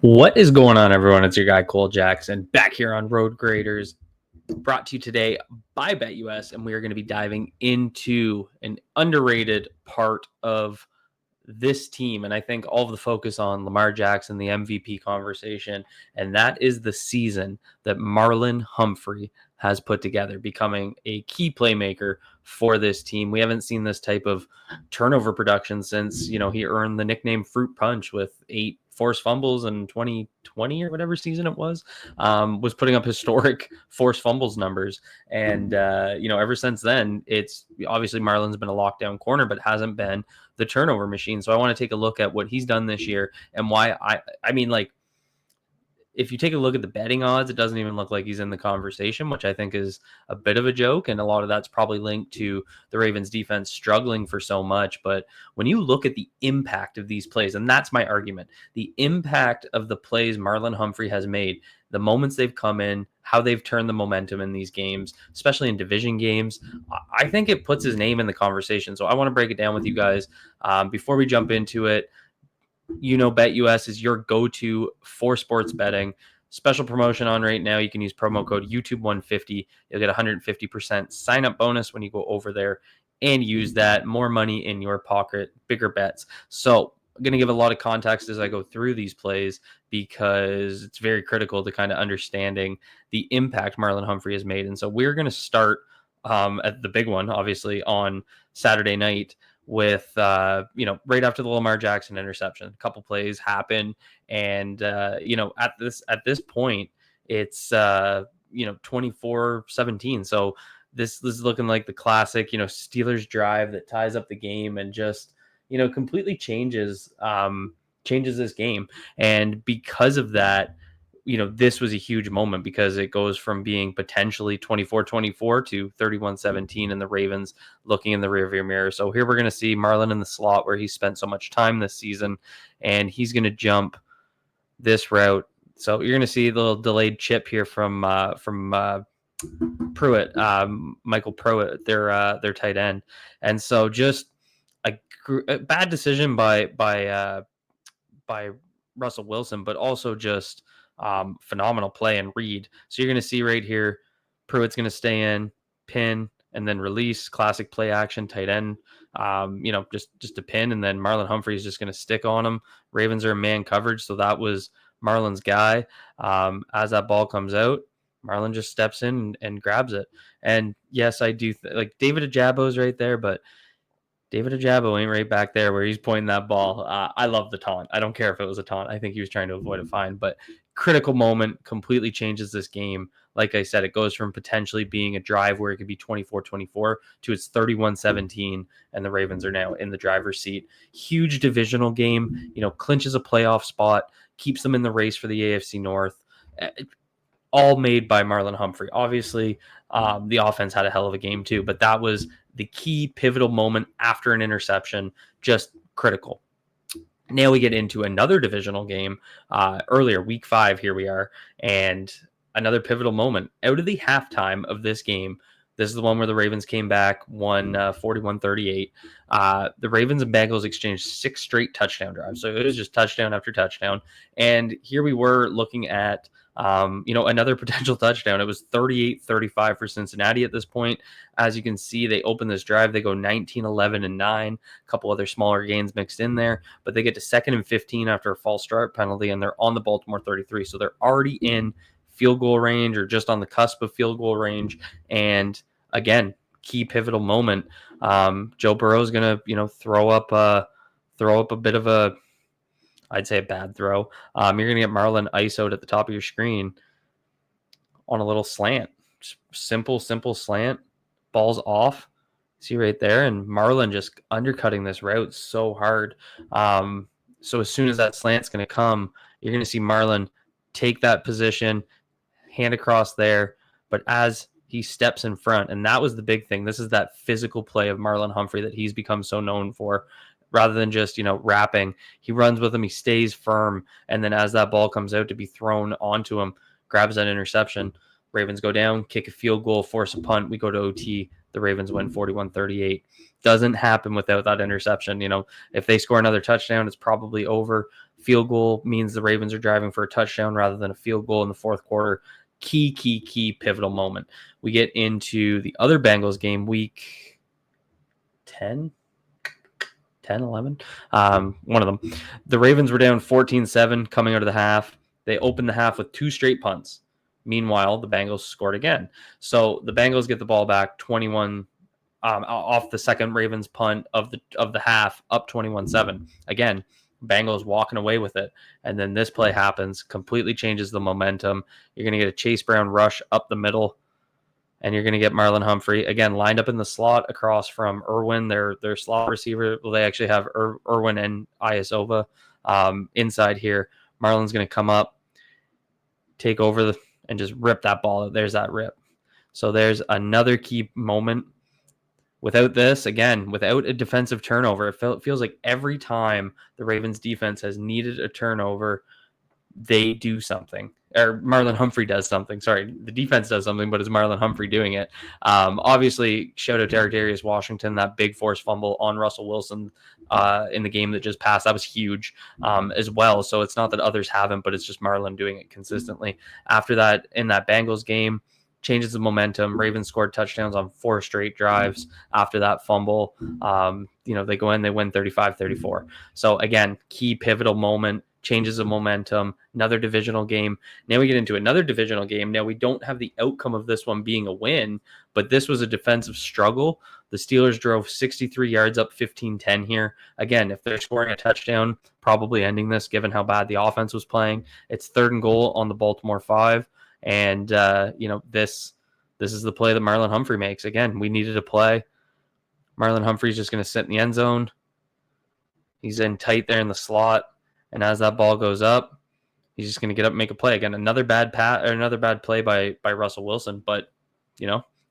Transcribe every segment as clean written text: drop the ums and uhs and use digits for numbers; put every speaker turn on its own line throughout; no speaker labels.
What is going on, everyone? It's your guy, Cole Jackson, back here on Road Graders, brought to you today by BetUS, and we are going to be diving into an underrated part of this team. And I think all of the focus on Lamar Jackson, the MVP conversation, and that is the season that Marlon Humphrey has put together, becoming a key playmaker for this team. We haven't seen this type of turnover production since, he earned the nickname Fruit Punch with 8 forced fumbles in 2020 or whatever season it was putting up historic forced fumbles numbers. And, ever since then, it's obviously Marlon's been a lockdown corner, but hasn't been the turnover machine. So I want to take a look at what he's done this year and why I mean, like, if you take a look at the betting odds, it doesn't even look like he's in the conversation, which I think is a bit of a joke. And a lot of that's probably linked to the Ravens defense struggling for so much. But when you look at the impact of these plays, and that's my argument, the impact of the plays Marlon Humphrey has made, the moments they've come in, how they've turned the momentum in these games, especially in division games, I think it puts his name in the conversation. So I want to break it down with you guys. Before we jump into it, BetUS is your go-to for sports betting. Special promotion on right now. You can use promo code YouTube150. You'll get 150% sign-up bonus when you go over there and use that. More money in your pocket, bigger bets. So I'm going to give a lot of context as I go through these plays because it's very critical to kind of understanding the impact Marlon Humphrey has made. And so we're going to start at the big one, obviously, on Saturday night with right after the Lamar Jackson interception. A couple plays happen, and at this point it's 24-17. So this is looking like the classic Steelers drive that ties up the game and just completely changes this game. And because of that, this was a huge moment because it goes from being potentially 24-24 to 31-17 and the Ravens looking in the rearview mirror. So here we're going to see Marlon in the slot where he spent so much time this season, and he's going to jump this route. So you're going to see the little delayed chip here from Pruitt, Michael Pruitt, their tight end. And so just a bad decision by Russell Wilson, but also just phenomenal play and read. So you're going to see right here, Pruitt's going to stay in, pin, and then release, classic play action, tight end, just a pin, and then Marlon Humphrey is just going to stick on him. Ravens are in man coverage, so that was Marlon's guy. As that ball comes out, Marlon just steps in and grabs it. And yes, I do like David Ajabo's right there, but David Ajabo ain't right back there where he's pointing that ball. I love the taunt. I don't care if it was a taunt. I think he was trying to avoid a fine, but critical moment, completely changes this game. Like I said, it goes from potentially being a drive where it could be 24-24 to it's 31-17, and the Ravens are now in the driver's seat. Huge divisional game, clinches a playoff spot, keeps them in the race for the AFC North. All made by Marlon Humphrey. Obviously, the offense had a hell of a game too, but that was the key pivotal moment after an interception, just critical. Now we get into another divisional game earlier, week 5, here we are, and another pivotal moment. Out of the halftime of this game, this is the one where the Ravens came back, won 41-38. The Ravens and Bengals exchanged 6 straight touchdown drives. So it was just touchdown after touchdown. And here we were looking at another potential touchdown. It was 38-35 for Cincinnati at this point. As you can see, they open this drive. They go 19-11-9. A couple other smaller gains mixed in there, but they get to 2nd and 15 after a false start penalty, and they're on the Baltimore 33. So they're already in field goal range or just on the cusp of field goal range. And again, key pivotal moment. Joe Burrow is going to, throw up a bit of a, I'd say a bad throw. You're going to get Marlon ISO'd at the top of your screen on a little slant. Simple slant. Ball's off. See right there. And Marlon just undercutting this route so hard. So as soon as that slant's going to come, you're going to see Marlon take that position, hand across there. But as he steps in front, and that was the big thing. This is that physical play of Marlon Humphrey that he's become so known for. Rather than just, wrapping, he runs with him, he stays firm, and then as that ball comes out to be thrown onto him, grabs that interception. Ravens go down, kick a field goal, force a punt. We go to OT. The Ravens win 41-38. Doesn't happen without that interception. If they score another touchdown, it's probably over. Field goal means the Ravens are driving for a touchdown rather than a field goal in the fourth quarter. Key pivotal moment. We get into the other Bengals game, week 10, 11, one of them. The Ravens were down 14-7 coming out of the half. They opened the half with 2 straight punts. Meanwhile, the Bengals scored again. So the Bengals get the ball back 21 off the second Ravens punt of the half, up 21-7. Again, Bengals walking away with it. And then this play happens, completely changes the momentum. You're going to get a Chase Brown rush up the middle, and you're going to get Marlon Humphrey, again, lined up in the slot across from Irwin, their slot receiver. Well, they actually have Irwin and Iosova inside here. Marlon's going to come up, take over and just rip that ball. There's that rip. So there's another key moment. Without this, again, without a defensive turnover, it feels like every time the Ravens defense has needed a turnover, they do something. Or Marlon Humphrey does something. Sorry, the defense does something, but it's Marlon Humphrey doing it. Obviously, shout out to Darius Washington, that big forced fumble on Russell Wilson in the game that just passed. That was huge as well. So it's not that others haven't, but it's just Marlon doing it consistently. After that, in that Bengals game, changes the momentum. Ravens scored touchdowns on 4 straight drives after that fumble. They go in, they win 35-34. So again, key pivotal moment, changes the momentum, another divisional game. Now we get into another divisional game. Now we don't have the outcome of this one being a win, but this was a defensive struggle. The Steelers drove 63 yards up 15-10 here. Again, if they're scoring a touchdown, probably ending this given how bad the offense was playing. It's 3rd and goal on the Baltimore 5. And, this is the play that Marlon Humphrey makes. Again, we needed a play. Marlon Humphrey's just going to sit in the end zone. He's in tight there in the slot. And as that ball goes up, he's just going to get up and make a play. Again, another bad play by Russell Wilson. But,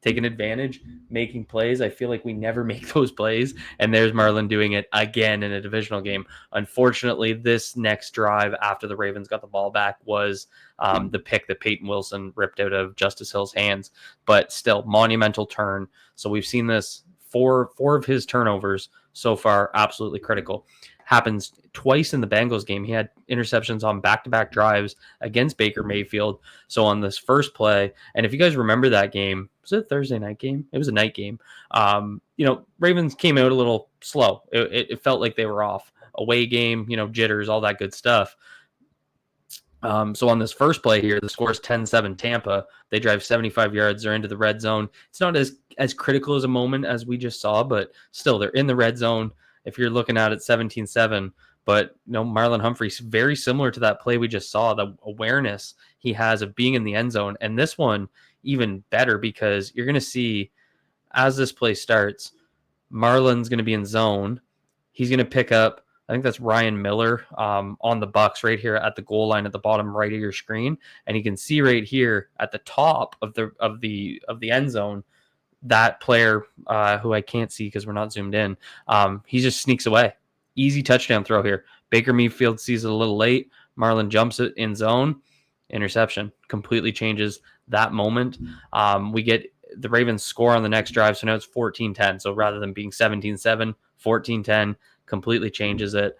taking advantage, making plays. I feel like we never make those plays. And there's Marlon doing it again in a divisional game. Unfortunately, this next drive after the Ravens got the ball back was the pick that Peyton Wilson ripped out of Justice Hill's hands. But still, monumental turn. So we've seen this, four of his turnovers so far, absolutely critical. Happens twice in the Bengals game. He had interceptions on back-to-back drives against Baker Mayfield. So on this first play, and if you guys remember that game, was it a Thursday night game? It was a night game. Ravens came out a little slow. It felt like they were off. Away game, jitters, all that good stuff. So on this first play here, the score is 10-7 Tampa. They drive 75 yards. They're into the red zone. It's not as critical as a moment as we just saw, but still, they're in the red zone. If you're looking at it 17-7, but Marlon Humphrey's very similar to that play we just saw, the awareness he has of being in the end zone. And this one even better because you're going to see as this play starts, Marlon's going to be in zone. He's going to pick up, I think that's Ryan Miller on the Bucks right here at the goal line at the bottom right of your screen. And you can see right here at the top of the end zone, that player who I can't see because we're not zoomed in, he just sneaks away. Easy touchdown throw here. Baker Mayfield sees it a little late. Marlon jumps it in zone. Interception. Completely changes that moment. We get the Ravens score on the next drive, so now it's 14-10. So rather than being 17-7, 14-10, completely changes it.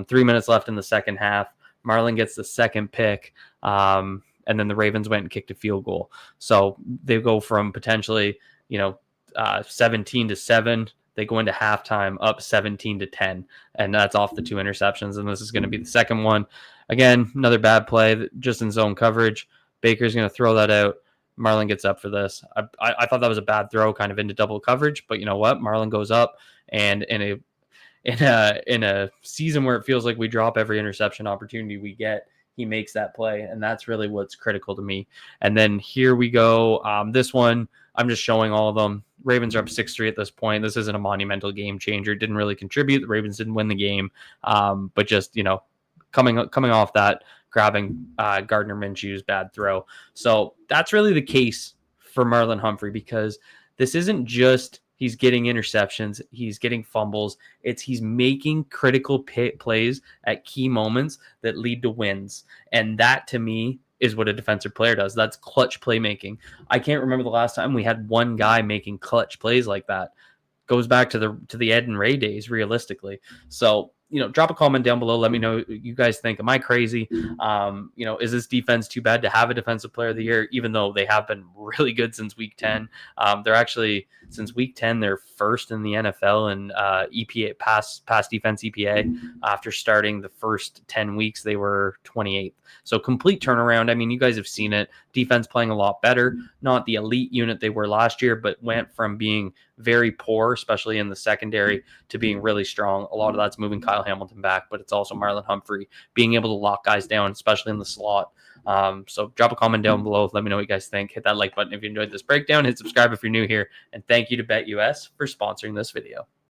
3 minutes left in the second half. Marlon gets the second pick, and then the Ravens went and kicked a field goal. So they go from potentially 17-7. They go into halftime up 17-10, and that's off the 2 interceptions. And this is going to be the second one. Again, another bad play, just in zone coverage. Baker's going to throw that out. Marlon gets up for this. I thought that was a bad throw, kind of into double coverage, but you know what? Marlon goes up, and in a season where it feels like we drop every interception opportunity we get, he makes that play, and that's really what's critical to me. And then here we go. This one, I'm just showing all of them. Ravens are up 6-3 at this point. This isn't a monumental game changer. It didn't really contribute. The Ravens didn't win the game, but just coming off that, grabbing Gardner Minshew's bad throw. So that's really the case for Marlon Humphrey, because this isn't just he's getting interceptions, he's getting fumbles. He's making critical plays at key moments that lead to wins. And that, to me, is what a defensive player does. That's clutch playmaking. I can't remember the last time we had one guy making clutch plays like that. Goes back to the Ed and Ray days, realistically. So, drop a comment down below. Let me know what you guys think. Am I crazy? Is this defense too bad to have a defensive player of the year, even though they have been really good since week 10? They're actually, since week 10, they're first in the NFL in EPA pass defense EPA. After starting the first 10 weeks, they were 28th. So complete turnaround. I mean, you guys have seen it. Defense playing a lot better. Not the elite unit they were last year, but went from being very poor, especially in the secondary, to being really strong. A lot of that's moving Kyle Hamilton back, but it's also Marlon Humphrey being able to lock guys down, especially in the slot. So drop a comment down below. Let me know what you guys think. Hit that like button if you enjoyed this breakdown. Hit subscribe if you're new here. And thank you to BetUS for sponsoring this video.